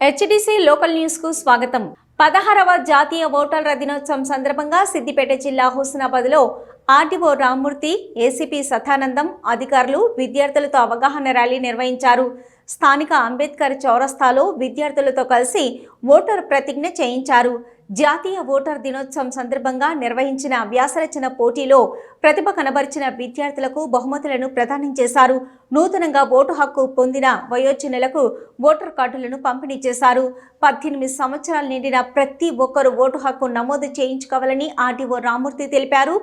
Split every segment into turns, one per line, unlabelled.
HDC local news కు స్వాగతం. 16వ జాతీయ ఓటర్ల దినోత్సవం సందర్భంగా సిద్దిపేట జిల్లా హుస్నాబాద్లో ఆర్డీఓ రామ్మూర్తి, ఏసీపీ సదానందం, అధికారులు, విద్యార్థులతో అవగాహన ర్యాలీ నిర్వహించారు. స్థానిక అంబేద్కర్ చౌరస్తాలో విద్యార్థులతో కలిసి ఓటర్ ప్రతిజ్ఞ చేయించారు. జాతీయ ఓటర్ దినోత్సవం సందర్భంగా నిర్వహించిన వ్యాసరచన పోటీలో ప్రతిభ కనబరిచిన విద్యార్థులకు బహుమతులను ప్రదానం చేశారు. నూతనంగా ఓటు హక్కు పొందిన వయోజనులకు ఓటర్ కార్డులను పంపిణీ చేశారు. 18 సంవత్సరాలు నిండిన ప్రతి ఒక్కరూ ఓటు హక్కు నమోదు చేయించుకోవాలని ఆర్డీఓ రామ్మూర్తి తెలిపారు.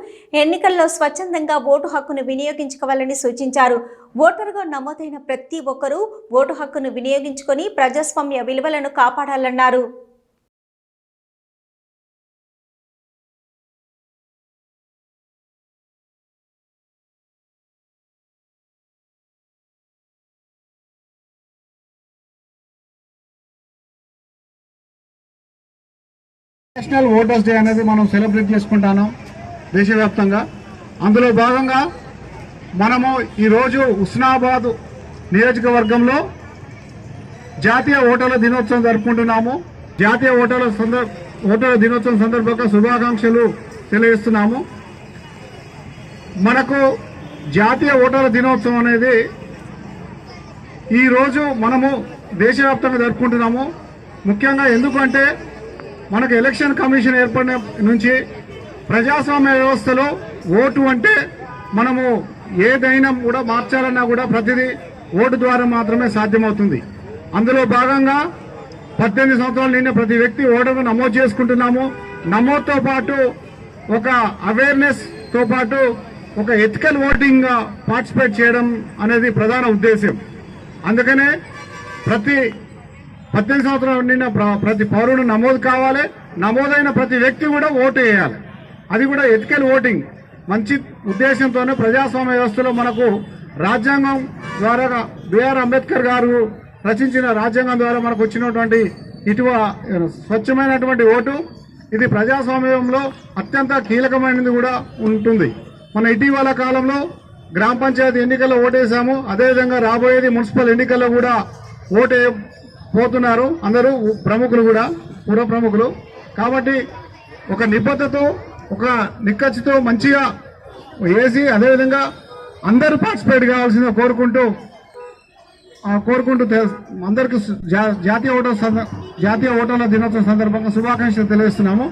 ఎన్నికల్లో స్వచ్ఛందంగా ఓటు హక్కును వినియోగించుకోవాలని సూచించారు. ఓటరుగా నమోదైన ప్రతి ఒక్కరూ ఓటు హక్కును వినియోగించుకొని ప్రజాస్వామ్య విలువలను కాపాడాలన్నారు.
నేషనల్ ఓటర్స్ డే అనేది మనం సెలబ్రేట్ చేసుకుంటాను దేశవ్యాప్తంగా. అందులో భాగంగా మనము ఈరోజు హుస్నాబాద్ నియోజకవర్గంలో జాతీయ ఓటర్ల దినోత్సవం జరుపుకుంటున్నాము. జాతీయ ఓటర్ల దినోత్సవం సందర్భంగా శుభాకాంక్షలు తెలియజేస్తున్నాము. మనకు జాతీయ ఓటర్ల దినోత్సవం అనేది ఈరోజు మనము దేశవ్యాప్తంగా జరుపుకుంటున్నాము. ముఖ్యంగా ఎందుకంటే మనకు ఎలక్షన్ కమిషన్ ఏర్పడిన నుంచి ప్రజాస్వామ్య వ్యవస్థలో ఓటు అంటే మనము ఏదైనా కూడా మార్చాలన్నా కూడా ప్రతిదీ ఓటు ద్వారా మాత్రమే సాధ్యమవుతుంది. అందులో భాగంగా 18 సంవత్సరాలు నిండిన ప్రతి వ్యక్తి ఓటును నమోదు చేసుకుంటున్నాము. నమోదుతో పాటు ఒక అవేర్నెస్ తో పాటు ఒక ఎథికల్ ఓటింగ్ పార్టిసిపేట్ చేయడం అనేది ప్రధాన ఉద్దేశం. అందుకనే ప్రతి 18 సంవత్సరాలు నిండిన ప్రతి పౌరుడు నమోదు కావాలి. నమోదైన ప్రతి వ్యక్తి కూడా ఓటు వేయాలి. అది కూడా ఎథికల్ ఓటింగ్ మంచి ఉద్దేశంతోనే ప్రజాస్వామ్య వ్యవస్థలో మనకు రాజ్యాంగం ద్వారా బిఆర్ అంబేద్కర్ గారు రచించిన రాజ్యాంగం ద్వారా మనకు వచ్చినటువంటి స్వచ్ఛమైనటువంటి ఓటు ఇది ప్రజాస్వామ్యంలో అత్యంత కీలకమైనది కూడా ఉంటుంది. మన ఇటీవల కాలంలో గ్రామ పంచాయతీ ఎన్నికల్లో ఓటేసాము. అదేవిధంగా రాబోయేది మున్సిపల్ ఎన్నికల్లో కూడా ఓటే పోతున్నారు అందరూ ప్రముఖులు కూడా, పూర్వ ప్రముఖులు. కాబట్టి ఒక నిబద్ధతతో ఒక నిక్కచ్చితో మంచిగా వేసి అదేవిధంగా అందరూ పార్టిసిపేట్ కావాల్సిందిగా కోరుకుంటూ అందరికీ జాతీయ ఓటర్ల దినోత్సవం సందర్భంగా శుభాకాంక్షలు తెలియజేస్తున్నాము.